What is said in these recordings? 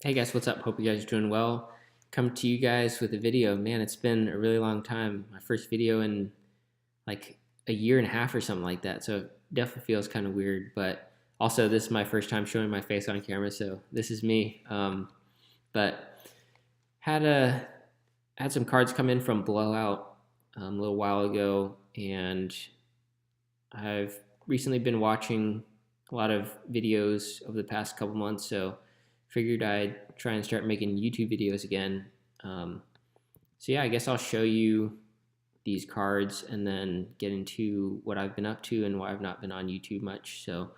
Hey guys, what's up? Hope you guys are doing well. Come to you guys with a video. Man, it's been a really long time. My first video in like a year and a half or something like that. So it definitely feels kind of weird. But also, this is my first time showing my face on camera, so this is me. But had a had some cards come in from Blowout a little while ago, and I've recently been watching a lot of videos over the past couple months. So figured I'd try and start making YouTube videos again. Um, so yeah, I guess I'll show you these cards and then get into what I've been up to and why I've not been on YouTube much. So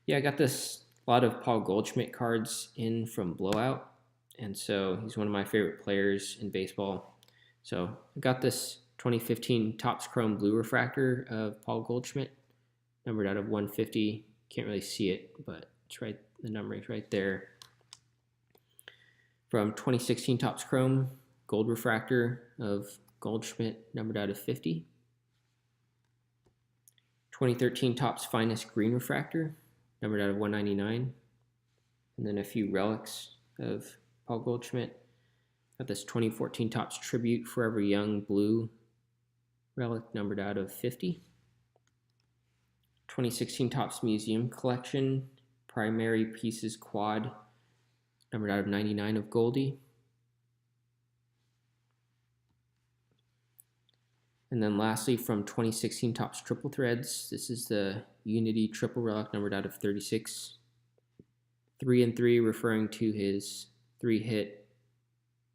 yeah, I got this a lot of Paul Goldschmidt cards in from Blowout, and so he's one of my favorite players in baseball. So I got this 2015 Topps Chrome Blue Refractor of Paul Goldschmidt, numbered out of 150. Can't really see it, but it's right. The numbering's right there. From 2016 Topps Chrome Gold Refractor of Goldschmidt, numbered out of 50. 2013 Topps Finest Green Refractor, numbered out of 199. And then a few relics of Paul Goldschmidt. Got this 2014 Topps Tribute Forever Young Blue relic, numbered out of 50. 2016 Topps Museum Collection Primary Pieces Quad, numbered out of 99 of Goldie. And then lastly, from 2016 Topps Triple Threads, this is the Unity Triple Relic, numbered out of 36. 3 and 3, referring to his 3-hit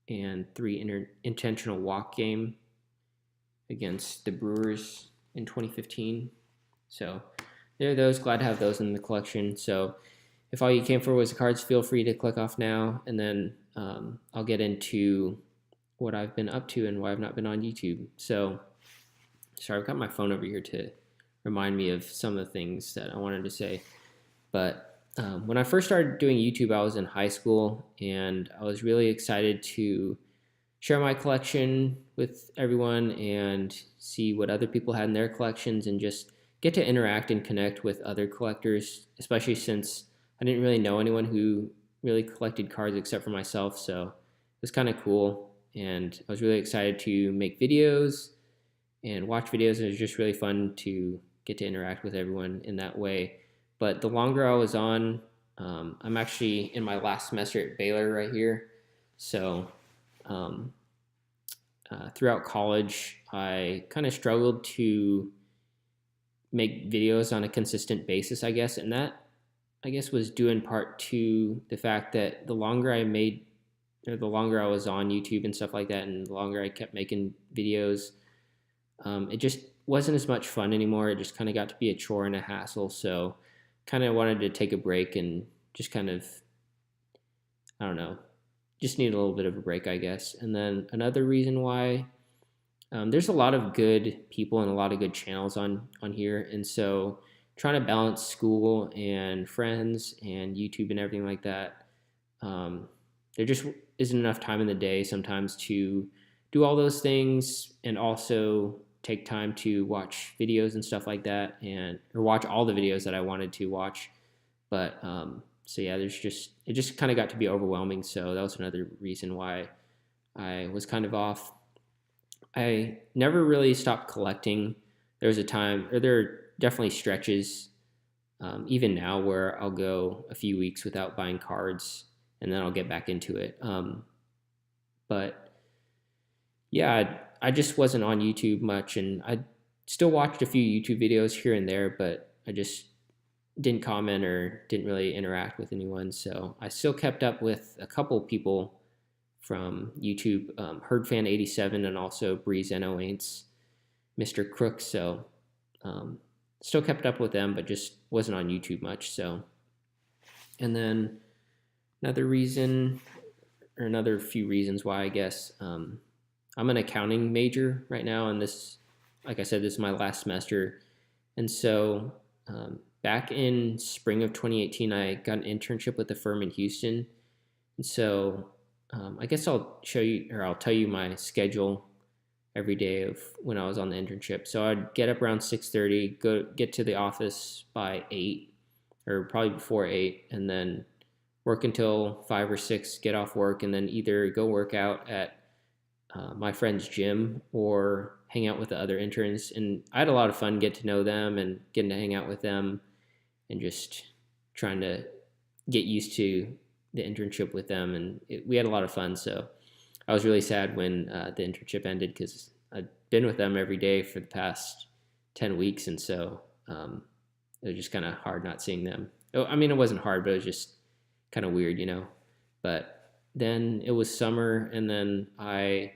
and 3 intentional walk game against the Brewers in 2015. So there are those. Glad to have those in the collection. So if all you came for was the cards, feel free to click off now, and then I'll get into what I've been up to and why I've not been on YouTube. So, sorry, I've got my phone over here to remind me of some of the things that I wanted to say. But when I first started doing YouTube, I was in high school, and I was really excited to share my collection with everyone and see what other people had in their collections and just get to interact and connect with other collectors, especially since I didn't really know anyone who really collected cards except for myself. So it was kind of cool, and I was really excited to make videos and watch videos. It was just really fun to get to interact with everyone in that way. But the longer I was on, I'm actually in my last semester at Baylor right here. So throughout college, I kind of struggled to make videos on a consistent basis, I guess. And that, I guess, was due in part to the fact that the longer I made, or the longer I was on YouTube and stuff like that, and the longer I kept making videos, it just wasn't as much fun anymore. It just kind of got to be a chore and a hassle. So kind of wanted to take a break and just kind of, I don't know, just need a little bit of a break, I guess. And then another reason why, there's a lot of good people and a lot of good channels on here. And so trying to balance school and friends and YouTube and everything like that, there just isn't enough time in the day sometimes to do all those things and also take time to watch videos and stuff like that, or watch all the videos that I wanted to watch. But so yeah, it just kind of got to be overwhelming. So that was another reason why I was kind of off. I never really stopped collecting. There was a time, or there are definitely stretches, even now, where I'll go a few weeks without buying cards, and then I'll get back into it. But yeah, I just wasn't on YouTube much, and I still watched a few YouTube videos here and there, but I just didn't comment or didn't really interact with anyone. So I still kept up with a couple people from YouTube, HerdFan87 and also Breeze No Aints, Mr. Crook. So still kept up with them, but just wasn't on YouTube much. So, and then another reason, or another few reasons why, I guess, I'm an accounting major right now, and this, like I said, this is my last semester. And so back in spring of 2018, I got an internship with a firm in Houston. And so I guess I'll show you, or I'll tell you my schedule every day of when I was on the internship. So I'd get up around 6:30, get to the office by 8, or probably before 8, and then work until 5 or 6, get off work, and then either go work out at my friend's gym or hang out with the other interns. And I had a lot of fun getting to know them and getting to hang out with them and just trying to get used to the internship with them. And we had a lot of fun. So I was really sad when the internship ended because I'd been with them every day for the past 10 weeks. And so it was just kind of hard not seeing them. I mean, it wasn't hard, but it was just kind of weird, But then it was summer, and then I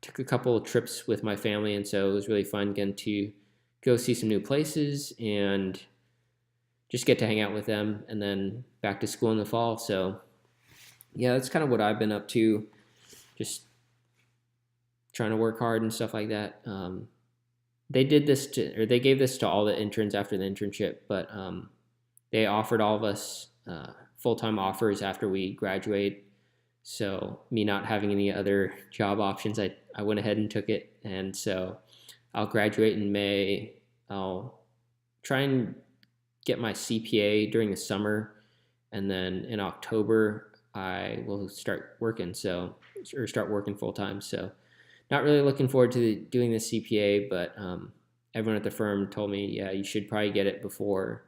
took a couple of trips with my family, and so it was really fun getting to go see some new places and just get to hang out with them, and then back to school in the fall. So yeah, that's kind of what I've been up to, just trying to work hard and stuff like that. They gave this to all the interns after the internship, but they offered all of us full-time offers after we graduate. So me not having any other job options, I went ahead and took it. And so I'll graduate in May. I'll try and get my CPA during the summer. And then in October, I will start working. Or start working full-time. So not really looking forward to doing the CPA, but everyone at the firm told me, yeah, you should probably get it before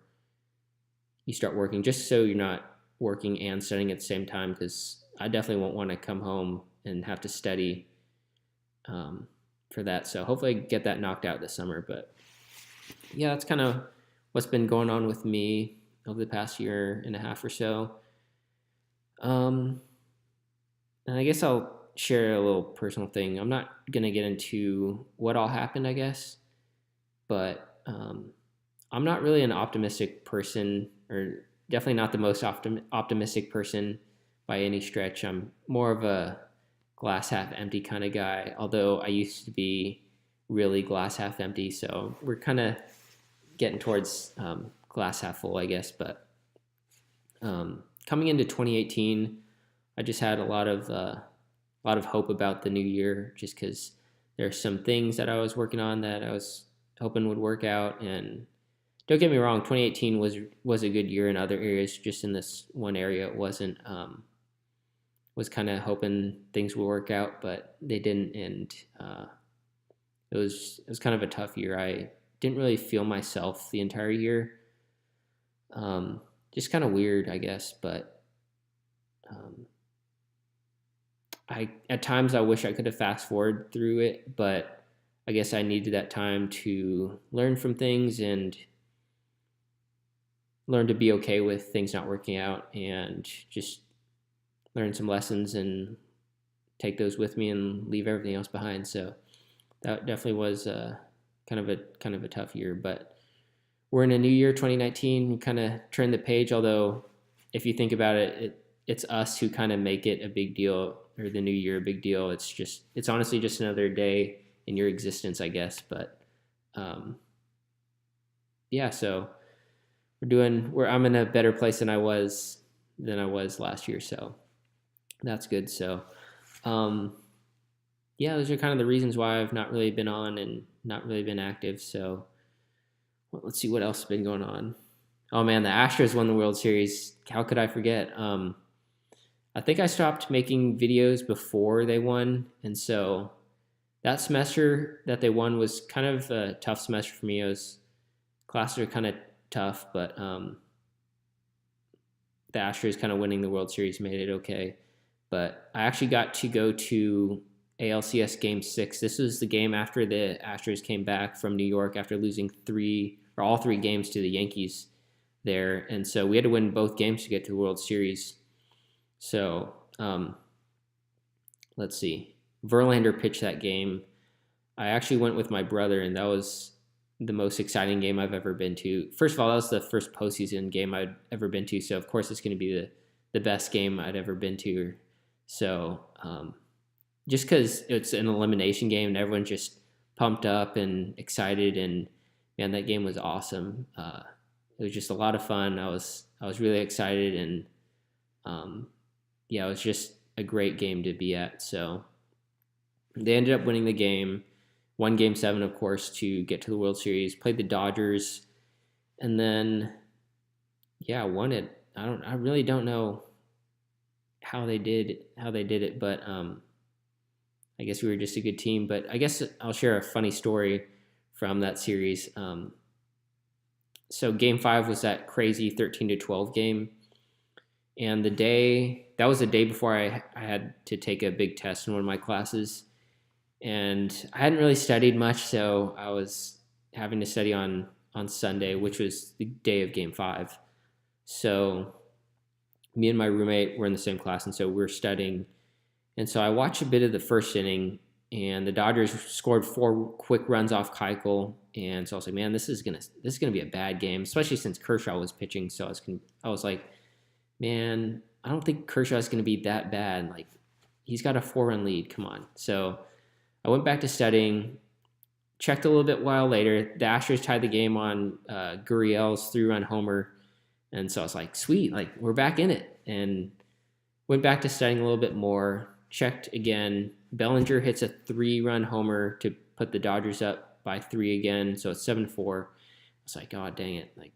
you start working, just so you're not working and studying at the same time, because I definitely won't want to come home and have to study for that. So hopefully I get that knocked out this summer. But yeah, that's kind of what's been going on with me over the past year and a half or so. And I guess I'll share a little personal thing. I'm not going to get into what all happened, I guess, but I'm not really an optimistic person, or definitely not the most optimistic person by any stretch. I'm more of a glass half empty kind of guy, although I used to be really glass half empty. So we're kind of getting towards glass half full, I guess. But coming into 2018, I just had a lot of hope about the new year, just because there's some things that I was working on that I was hoping would work out. And don't get me wrong, 2018 was a good year in other areas. Just in this one area, it wasn't. Was kind of hoping things would work out, but they didn't, and it was kind of a tough year. I didn't really feel myself the entire year. Just kind of weird, I guess. But at times I wish I could have fast forwarded through it, but I guess I needed that time to learn from things and learn to be okay with things not working out, and just learn some lessons and take those with me and leave everything else behind. So that definitely was kind of a tough year. But we're in a new year, 2019. We kind of turned the page. Although, if you think about it, it's us who kind of make it a big deal, or the new year a big deal. It's honestly just another day in your existence, I guess. But yeah, so I'm in a better place than I was last year. So that's good. So yeah, those are kind of the reasons why I've not really been on and not really been active. So let's see what else has been going on. Oh man, the Astros won the World Series. How could I forget? I think I stopped making videos before they won, and so that semester that they won was kind of a tough semester for me. Classes are kind of tough, but the Astros kind of winning the World Series made it okay. But I actually got to go to ALCS Game 6. This was the game after the Astros came back from New York after losing all three games to the Yankees there. And so we had to win both games to get to the World Series. So let's see. Verlander pitched that game. I actually went with my brother, and that was the most exciting game I've ever been to. First of all, that was the first postseason game I'd ever been to. So, of course, it's going to be the best game I'd ever been to. So just because it's an elimination game and everyone's just pumped up and excited, and man, that game was awesome. It was just a lot of fun. I was really excited, and yeah, it was just a great game to be at. So they ended up winning the game, won Game 7, of course, to get to the World Series. Played the Dodgers, and then yeah, won it. I really don't know how they did it, but I guess we were just a good team. But I guess I'll share a funny story from that series. So Game 5 was that crazy 13-12 game, and that was the day before I had to take a big test in one of my classes, and I hadn't really studied much, so I was having to study on Sunday, which was the day of Game 5. So me and my roommate were in the same class, and so we were studying. And so I watched a bit of the first inning, and the Dodgers scored 4 quick runs off Keuchel, and so I was like, man, this is gonna be a bad game, especially since Kershaw was pitching. So I was like, man, I don't think Kershaw's gonna be that bad. Like, he's got a 4-run lead. Come on. So I went back to studying. Checked a little bit while later. The Astros tied the game on Gurriel's 3-run homer, and so I was like, sweet, like we're back in it. And went back to studying a little bit more. Checked again. Bellinger hits a 3-run homer to put the Dodgers up by 3 again, so it's 7-4. I was like, oh, dang it. Like,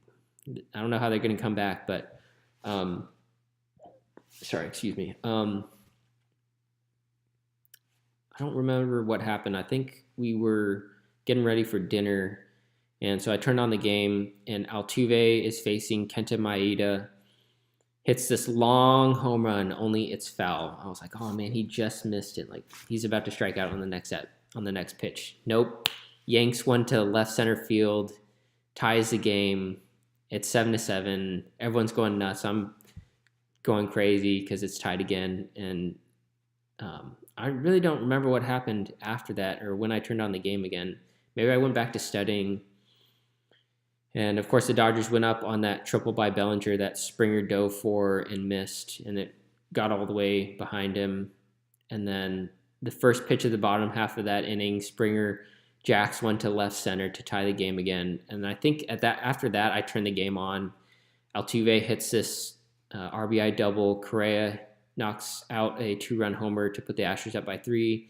I don't know how they're going to come back, but sorry, excuse me. I don't remember what happened. I think we were getting ready for dinner, and so I turned on the game, and Altuve is facing Kenta Maeda, hits this long home run, only it's foul. I was like, oh man, he just missed it. Like, he's about to strike out on the next pitch. Nope. Yanks one to left center field, ties the game. It's 7-7. Everyone's going nuts. I'm going crazy because it's tied again. And I really don't remember what happened after that or when I turned on the game again. Maybe I went back to studying. And, of course, the Dodgers went up on that triple by Bellinger that Springer dove for and missed, and it got all the way behind him. And then the first pitch of the bottom half of that inning, Springer jacks one to left center to tie the game again. And I think after that, I turned the game on. Altuve hits this RBI double. Correa knocks out a 2-run homer to put the Astros up by 3.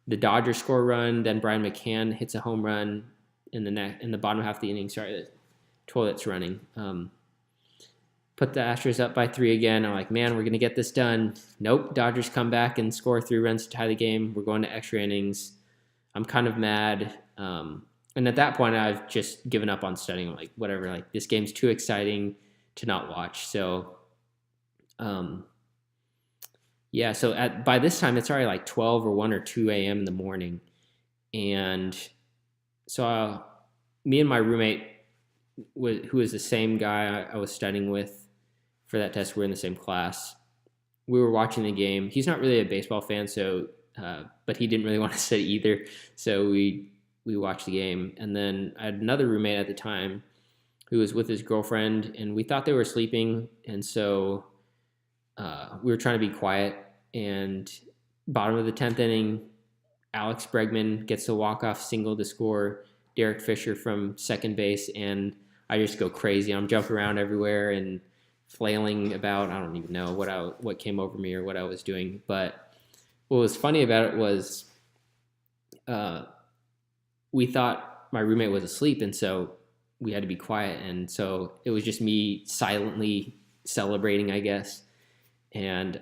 The Dodgers score a run. Then Brian McCann hits a home run in the bottom half of the inning. Sorry, the toilet's running. Put the Astros up by 3 again. I'm like, man, we're going to get this done. Nope. Dodgers come back and score 3 runs to tie the game. We're going to extra innings. I'm kind of mad. And at that point, I've just given up on studying. I'm like, whatever. Like, this game's too exciting to not watch. So, yeah. So by this time, it's already like 12 or 1 or 2 a.m. in the morning. And so me and my roommate, who was the same guy I was studying with for that test, we were in the same class. We were watching the game. He's not really a baseball fan, so but he didn't really want to study either. So we watched the game. And then I had another roommate at the time who was with his girlfriend, and we thought they were sleeping. And so we were trying to be quiet. And bottom of the 10th inning, Alex Bregman gets a walk-off single to score Derek Fisher from second base, and I just go crazy. I'm jumping around everywhere and flailing about. I don't even know what came over me or what I was doing. But what was funny about it was we thought my roommate was asleep, and so we had to be quiet. And so it was just me silently celebrating, I guess. And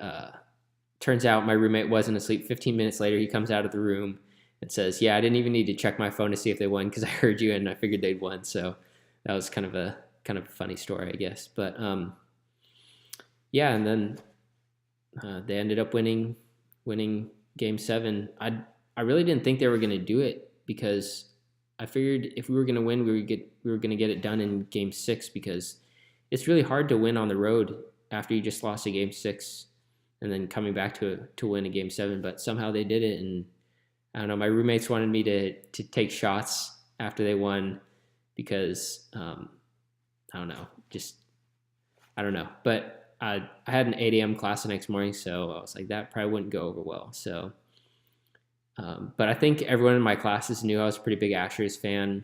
turns out my roommate wasn't asleep. 15 minutes later, he comes out of the room and says, yeah, I didn't even need to check my phone to see if they won because I heard you and I figured they'd won. So that was kind of a funny story, I guess. But yeah, and then they ended up winning Game 7. I really didn't think they were going to do it because I figured if we were going to win, we were going to get it done in Game 6 because it's really hard to win on the road after you just lost a Game 6 and then coming back to win a Game 7. But somehow they did it, and I don't know, my roommates wanted me to take shots after they won because, I don't know. But I had an 8 a.m. class the next morning, so I was like, that probably wouldn't go over well. So, but I think everyone in my classes knew I was a pretty big Astros fan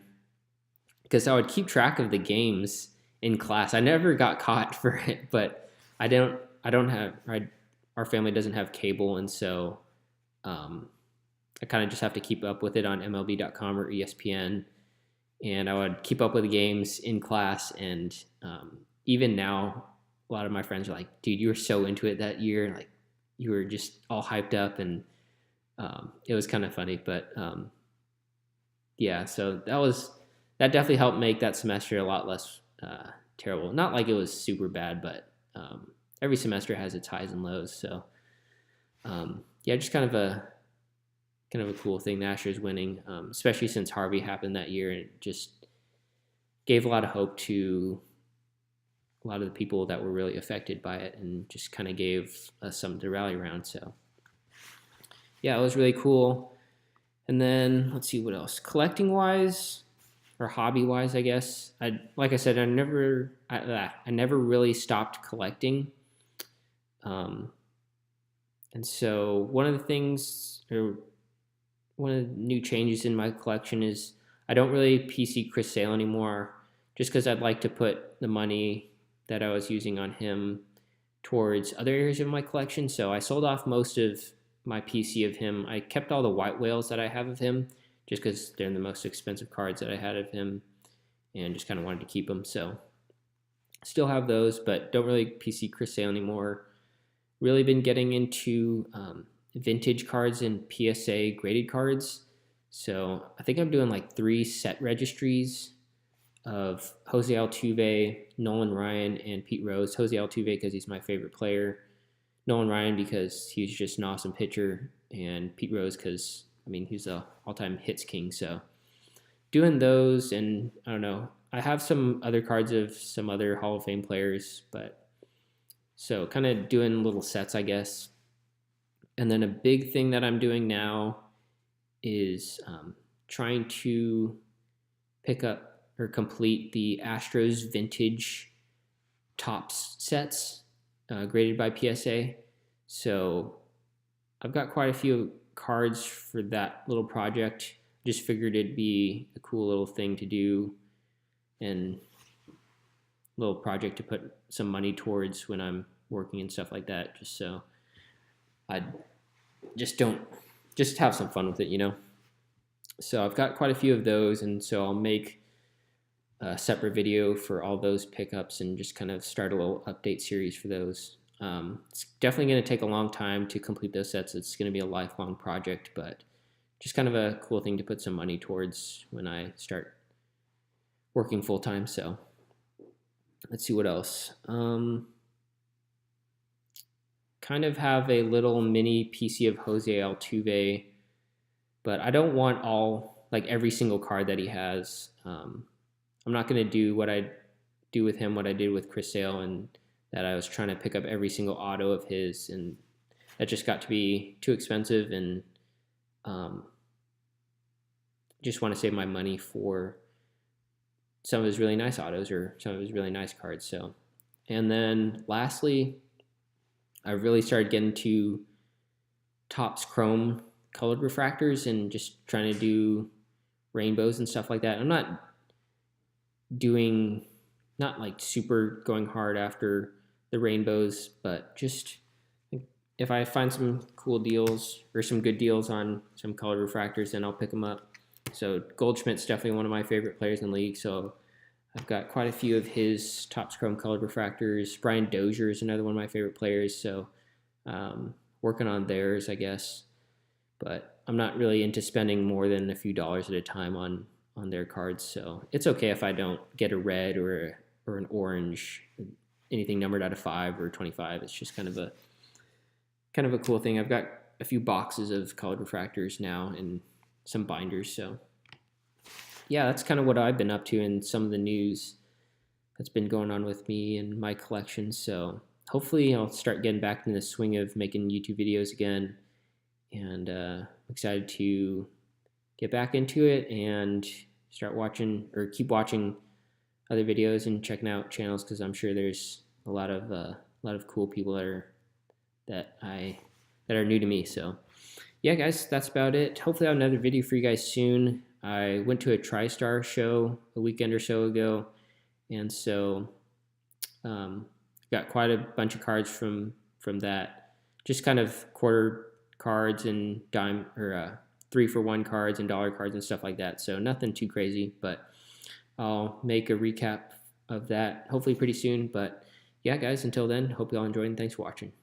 because I would keep track of the games in class. I never got caught for it, but our family doesn't have cable, and so I kind of just have to keep up with it on MLB.com or ESPN, and I would keep up with the games in class. And even now, a lot of my friends are like, dude, you were so into it that year. Like, you were just all hyped up, and it was kind of funny. But yeah, so that definitely helped make that semester a lot less terrible. Not like it was super bad, but every semester has its highs and lows. So yeah, just kind of a cool thing. The Astros winning, especially since Harvey happened that year, and it just gave a lot of hope to a lot of the people that were really affected by it, and just kind of gave us something to rally around. So yeah, it was really cool. And then let's see what else. Collecting wise, or hobby wise, I guess. Like I said, I never really stopped collecting. And so one of the things, or one of the new changes in my collection is I don't really PC Chris Sale anymore, just because I'd like to put the money that I was using on him towards other areas of my collection. So I sold off most of my PC of him. I kept all the white whales that I have of him, just because they're the most expensive cards that I had of him, and just kind of wanted to keep them. So still have those, but don't really PC Chris Sale anymore. Really been getting into vintage cards and PSA graded cards. So I think I'm doing like 3 set registries of Jose Altuve, Nolan Ryan, and Pete Rose. Jose Altuve because he's my favorite player. Nolan Ryan because he's just an awesome pitcher. And Pete Rose because, I mean, he's the all-time hits king. So doing those, and I don't know. I have some other cards of some other Hall of Fame players, but so kind of doing little sets, I guess. And then a big thing that I'm doing now is trying to pick up or complete the Astros vintage Topps sets graded by PSA. So I've got quite a few cards for that little project. Just figured it'd be a cool little thing to do, and little project to put some money towards when I'm working and stuff like that, just so I just have some fun with it, you know. So I've got quite a few of those, and so I'll make a separate video for all those pickups and just kind of start a little update series for those. It's definitely going to take a long time to complete those sets. It's going to be a lifelong project, but just kind of a cool thing to put some money towards when I start working full time. So let's see what else. Kind of have a little mini PC of Jose Altuve, but I don't want every single card that he has. I'm not going to do what I do with him, what I did with Chris Sale, and that I was trying to pick up every single auto of his, and that just got to be too expensive, and just want to save my money for some of his really nice autos or some of his really nice cards. So, and then lastly, I really started getting to Topps Chrome colored refractors and just trying to do rainbows and stuff like that. I'm not like super going hard after the rainbows, but just if I find some cool deals or some good deals on some colored refractors, then I'll pick them up. So Goldschmidt's definitely one of my favorite players in the league, so I've got quite a few of his Topps Chrome colored refractors. Brian Dozier is another one of my favorite players, so working on theirs, I guess. But I'm not really into spending more than a few dollars at a time on their cards, so it's okay if I don't get a red or an orange, anything numbered out of 5 or 25. It's just kind of a cool thing. I've got a few boxes of colored refractors now and some binders, so yeah, that's kind of what I've been up to and some of the news that's been going on with me and my collection. So hopefully I'll start getting back in the swing of making YouTube videos again, and I'm excited to get back into it and start watching or keep watching other videos and checking out channels, because I'm sure there's a lot of cool people that are new to me. So yeah, guys, that's about it. Hopefully I'll have another video for you guys soon. I went to a TriStar show a weekend or so ago, and so got quite a bunch of cards from that. Just kind of quarter cards and dime or 3-for-1 cards and dollar cards and stuff like that. So nothing too crazy, but I'll make a recap of that hopefully pretty soon. But yeah, guys, until then, hope you all enjoyed and thanks for watching.